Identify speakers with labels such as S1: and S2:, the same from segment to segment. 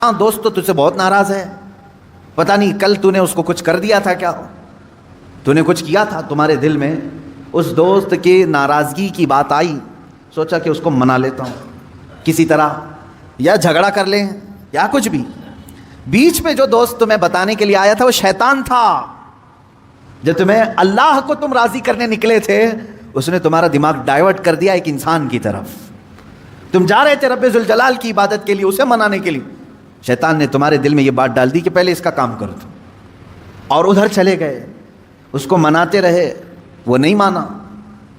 S1: ہاں دوست تو تجھ سے بہت ناراض ہے، پتہ نہیں کل تو نے اس کو کچھ کر دیا تھا، کیا تو نے کچھ کیا تھا تمہارے دل میں، اس دوست کی ناراضگی کی بات آئی، سوچا کہ اس کو منا لیتا ہوں کسی طرح، یا جھگڑا کر لیں یا کچھ بھی۔ بیچ میں جو دوست تمہیں بتانے کے لیے آیا تھا وہ شیطان تھا۔ جب تمہیں اللہ کو تم راضی کرنے نکلے تھے، اس نے تمہارا دماغ ڈائیورٹ کر دیا ایک انسان کی طرف۔ تم جا رہے تھے رب ذوالجلال کی عبادت کے لیے، اسے منانے کے لیے، شیطان نے تمہارے دل میں یہ بات ڈال دی کہ پہلے اس کا کام کرو تم، اور ادھر چلے گئے، اس کو مناتے رہے، وہ نہیں مانا۔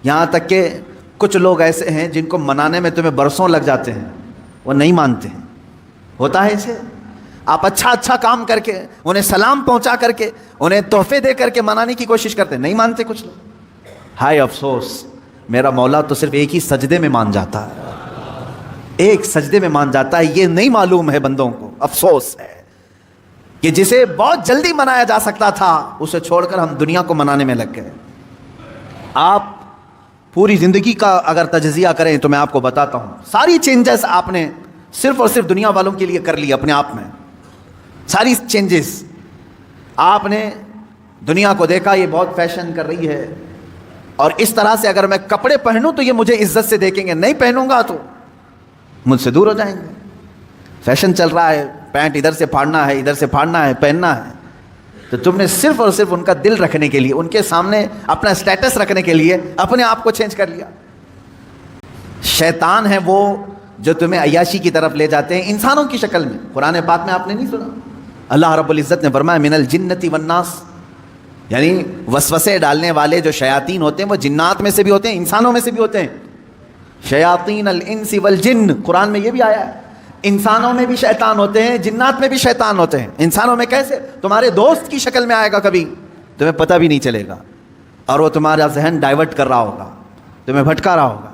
S1: یہاں تک کہ کچھ لوگ ایسے ہیں جن کو منانے میں تمہیں برسوں لگ جاتے ہیں، وہ نہیں مانتے ہیں۔ ہوتا ہے اسے، آپ اچھا کام کر کے، انہیں سلام پہنچا کر کے، انہیں تحفے دے کر کے منانے کی کوشش کرتے ہیں، نہیں مانتے کچھ لوگ۔ ہائے افسوس، میرا مولا تو صرف ایک ہی سجدے میں مان جاتا ہے، ایک سجدے میں مان جاتا ہے۔ یہ نہیں معلوم ہے بندوں کو، افسوس ہے کہ جسے بہت جلدی منایا جا سکتا تھا، اسے چھوڑ کر ہم دنیا کو منانے میں لگ گئے۔ آپ پوری زندگی کا اگر تجزیہ کریں تو میں آپ کو بتاتا ہوں، ساری چینجز آپ نے صرف اور صرف دنیا والوں کے لیے کر لی اپنے آپ میں۔ ساری چینجز آپ نے دنیا کو دیکھا، یہ بہت فیشن کر رہی ہے، اور اس طرح سے اگر میں کپڑے پہنوں تو یہ مجھے عزت سے دیکھیں گے، نہیں پہنوں گا تو مجھ سے دور ہو جائیں گے۔ فیشن چل رہا ہے، پینٹ ادھر سے پھاڑنا ہے، ادھر سے پھاڑنا ہے، پہننا ہے، تو تم نے صرف اور صرف ان کا دل رکھنے کے لیے، ان کے سامنے اپنا سٹیٹس رکھنے کے لیے اپنے آپ کو چینج کر لیا۔ شیطان ہے وہ جو تمہیں عیاشی کی طرف لے جاتے ہیں انسانوں کی شکل میں۔ قرآن پاک میں آپ نے نہیں سنا، اللہ رب العزت نے فرمایا من الجنۃ والناس، یعنی وسوسے ڈالنے والے جو شیاطین ہوتے ہیں وہ جنات میں سے بھی ہوتے ہیں، انسانوں میں سے بھی ہوتے ہیں۔ شیاطین الانس والجن، قرآن میں یہ بھی آیا ہے، انسانوں میں بھی شیطان ہوتے ہیں، جنات میں بھی شیطان ہوتے ہیں۔ انسانوں میں کیسے؟ تمہارے دوست کی شکل میں آئے گا، کبھی تمہیں پتہ بھی نہیں چلے گا، اور وہ تمہارا ذہن ڈائیورٹ کر رہا ہوگا، تمہیں بھٹکا رہا ہوگا،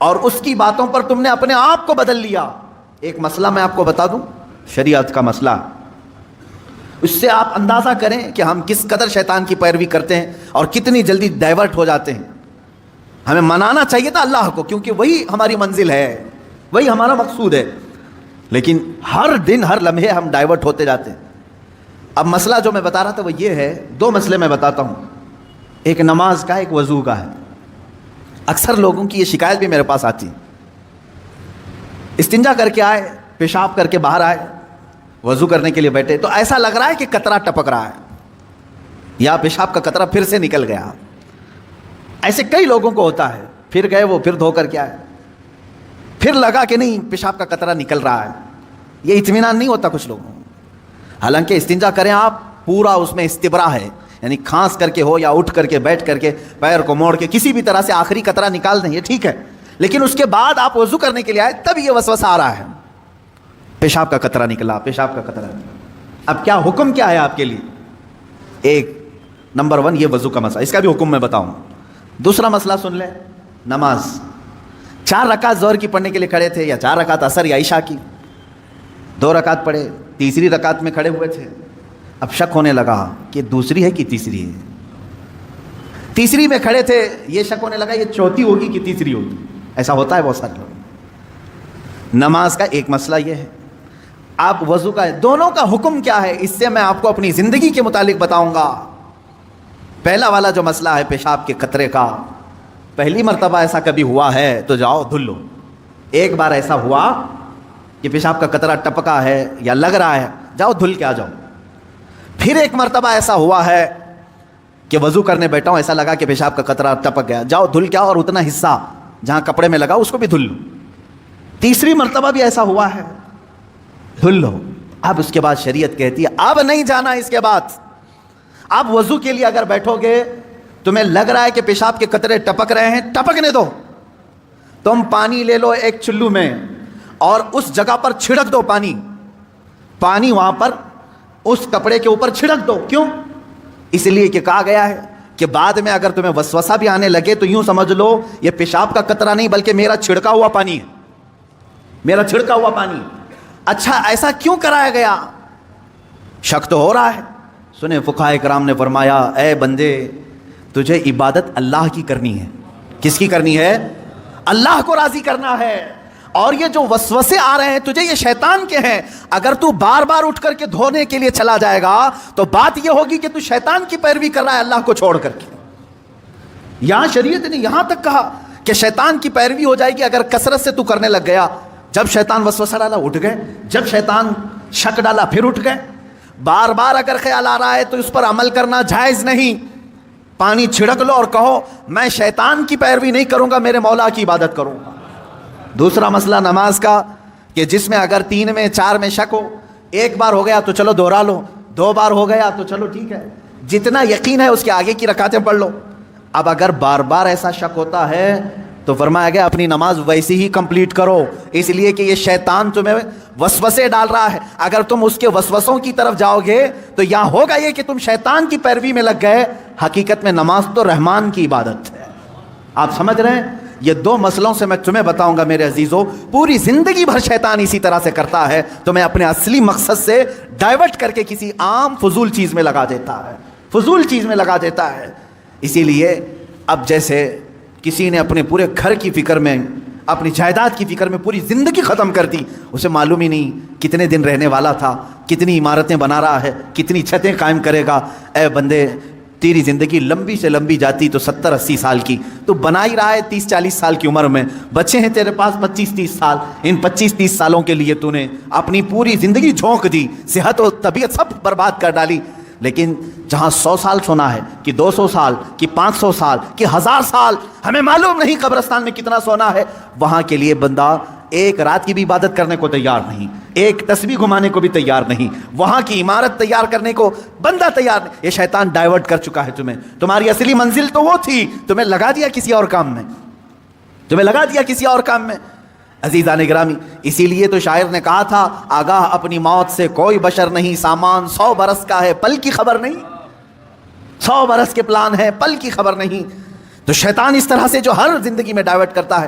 S1: اور اس کی باتوں پر تم نے اپنے آپ کو بدل لیا۔ ایک مسئلہ میں آپ کو بتا دوں، شریعت کا مسئلہ، اس سے آپ اندازہ کریں کہ ہم کس قدر شیطان کی پیروی کرتے ہیں اور کتنی جلدی ڈائیورٹ ہو جاتے ہیں۔ ہمیں منانا چاہیے تھا اللہ کو، کیونکہ وہی ہماری منزل ہے، وہی ہمارا مقصود ہے، لیکن ہر دن ہر لمحے ہم ڈائیورٹ ہوتے جاتے ہیں۔ اب مسئلہ جو میں بتا رہا تھا وہ یہ ہے، دو مسئلے میں بتاتا ہوں، ایک نماز کا، ایک وضو کا ہے۔ اکثر لوگوں کی یہ شکایت بھی میرے پاس آتی ہے، استنجا کر کے آئے، پیشاب کر کے باہر آئے، وضو کرنے کے لیے بیٹھے تو ایسا لگ رہا ہے کہ قطرہ ٹپک رہا ہے، یا پیشاب کا قطرہ پھر سے نکل گیا۔ ایسے کئی لوگوں کو ہوتا ہے، پھر گئے وہ، پھر دھو کر کے آئے، پھر لگا کہ نہیں پیشاب کا قطرہ نکل رہا ہے۔ یہ اطمینان نہیں ہوتا کچھ لوگوں کو، حالانکہ استنجا کریں آپ، پورا اس میں استبرا ہے، یعنی کھانس کر کے ہو یا اٹھ کر کے بیٹھ کر کے پیر کو موڑ کے کسی بھی طرح سے آخری قطرہ نکال دیں، یہ ٹھیک ہے، لیکن اس کے بعد آپ وضو کرنے کے لیے آئے تب یہ وسوسہ آ رہا ہے، پیشاب کا قطرہ نکلا، پیشاب کا قطرہ نکلا۔ اب کیا حکم کیا ہے آپ کے لیے؟ ایک نمبر 1 یہ وضو کا مسئلہ، اس کا بھی حکم میں بتاؤں۔ دوسرا مسئلہ سن لیں، نماز 4 رکعت ظہر کی پڑھنے کے لیے کھڑے تھے، یا 4 رکعت عصر یا عشاء کی، 2 رکعت پڑھے، تیسری رکعت میں کھڑے ہوئے تھے، اب شک ہونے لگا کہ دوسری ہے کہ تیسری ہے، تیسری میں کھڑے تھے، یہ شک ہونے لگا یہ چوتھی ہوگی کہ تیسری ہوگی، ایسا ہوتا ہے بہت سارے لوگ۔ نماز کا ایک مسئلہ یہ ہے، آپ وضو کا ہے، دونوں کا حکم کیا ہے اس سے میں آپ کو اپنی زندگی کے متعلق بتاؤں گا۔ پہلا والا جو مسئلہ ہے پیشاب کے قطرے کا، پہلی مرتبہ ایسا کبھی ہوا ہے تو جاؤ دھل لو۔ ایک بار ایسا ہوا کہ پیشاب کا قطرہ ٹپکا ہے یا لگ رہا ہے، جاؤ دھل کے آ جاؤ۔ پھر ایک مرتبہ ایسا ہوا ہے کہ وضو کرنے بیٹھا ہوں، ایسا لگا کہ پیشاب کا قطرہ ٹپک گیا، جاؤ دھل کے آؤ، اور اتنا حصہ جہاں کپڑے میں لگا اس کو بھی دھل لو۔ تیسری مرتبہ بھی ایسا ہوا ہے، دھل لو۔ اب اس کے بعد شریعت کہتی ہے اب نہیں جانا، اس کے بعد آپ وضو کے لیے اگر بیٹھو گے، تمہیں لگ رہا ہے کہ پیشاب کے قطرے ٹپک رہے ہیں، ٹپکنے دو، تم پانی لے لو ایک چلو میں اور اس جگہ پر چھڑک دو، پانی وہاں پر اس کپڑے کے اوپر چھڑک دو۔ کیوں؟ اس لیے کہ کہا گیا ہے کہ بعد میں اگر تمہیں وسوسہ بھی آنے لگے تو یوں سمجھ لو یہ پیشاب کا قطرہ نہیں بلکہ میرا چھڑکا ہوا پانی ہے، میرا چھڑکا ہوا پانی۔ اچھا ایسا کیوں کرایا گیا؟ شک تو ہو رہا ہے۔ سنیں فقہائے کرام نے فرمایا اے بندے، تجھے عبادت اللہ کی کرنی ہے۔ کس کی کرنی ہے؟ اللہ کو راضی کرنا ہے، اور یہ جو وسوسے آ رہے ہیں تجھے یہ شیطان کے ہیں. اگر تو بار بار اٹھ کر کے دھونے کے لیے چلا جائے گا تو بات یہ ہوگی کہ تو شیطان کی پیروی کر رہا ہے اللہ کو چھوڑ کر کے. یہاں شریعت نے یہاں تک کہا کہ شیطان کی پیروی ہو جائے گی اگر کثرت سے تو کرنے لگ گیا. جب شیطان وسوسہ ڈالا اٹھ گئے, جب شیطان شک ڈالا پھر اٹھ گئے. بار بار اگر خیال آ رہا ہے تو اس پر عمل کرنا جائز نہیں. پانی چھڑک لو اور کہو میں شیطان کی پیروی نہیں کروں گا, میرے مولا کی عبادت کروں گا. دوسرا مسئلہ نماز کا کہ جس میں اگر 3 میں 4 میں شک ہو, ایک بار ہو گیا تو چلو دوہرا لو, 2 بار ہو گیا تو چلو ٹھیک ہے, جتنا یقین ہے اس کے آگے کی رکعتیں پڑھ لو. اب اگر بار بار ایسا شک ہوتا ہے تو فرمایا گیا اپنی نماز ویسی ہی کمپلیٹ کرو, اس لیے کہ یہ شیطان تمہیں وسوسے ڈال رہا ہے. اگر تم اس کے وسوسوں کی طرف جاؤ گے تو یہاں ہوگا یہ کہ تم شیطان کی پیروی میں لگ گئے. حقیقت میں نماز تو رحمان کی عبادت ہے. آپ سمجھ رہے ہیں؟ یہ 2 مسئلوں سے میں تمہیں بتاؤں گا میرے عزیزو. پوری زندگی بھر شیطان اسی طرح سے کرتا ہے, تمہیں اپنے اصلی مقصد سے ڈائیورٹ کر کے کسی عام فضول چیز میں لگا دیتا ہے, فضول چیز میں لگا دیتا ہے. اسی لیے اب جیسے کسی نے اپنے پورے گھر کی فکر میں, اپنی جائیداد کی فکر میں پوری زندگی ختم کر دی, اسے معلوم ہی نہیں کتنے دن رہنے والا تھا, کتنی عمارتیں بنا رہا ہے, کتنی چھتیں قائم کرے گا. اے بندے, تیری زندگی لمبی سے لمبی جاتی تو 70-80 سال کی, تو بنا ہی رہا ہے 30-40 سال کی عمر میں. بچے ہیں تیرے پاس 25-30 سال, ان 25-30 سالوں کے لیے تو نے اپنی پوری زندگی جھونک دی, صحت و طبیعت سب برباد کر ڈالی. لیکن جہاں 100 سال سونا ہے کہ 200 سال کہ 500 سال کہ 1000 سال, ہمیں معلوم نہیں قبرستان میں کتنا سونا ہے, وہاں کے لیے بندہ ایک رات کی بھی عبادت کرنے کو تیار نہیں, ایک تسبیح گھمانے کو بھی تیار نہیں, وہاں کی عمارت تیار کرنے کو بندہ تیار نہیں. یہ شیطان ڈائیورٹ کر چکا ہے تمہیں. تمہاری اصلی منزل تو وہ تھی, تمہیں لگا دیا کسی اور کام میں, تمہیں لگا دیا کسی اور کام میں. عزیزان گرامی, اسی لیے تو شاعر نے کہا تھا آگاہ اپنی موت سے کوئی بشر نہیں, سامان 100 برس کا ہے پل کی خبر نہیں. 100 برس کے پلان ہے پل کی خبر نہیں. تو شیطان اس طرح سے جو ہر زندگی میں ڈائیورٹ کرتا ہے.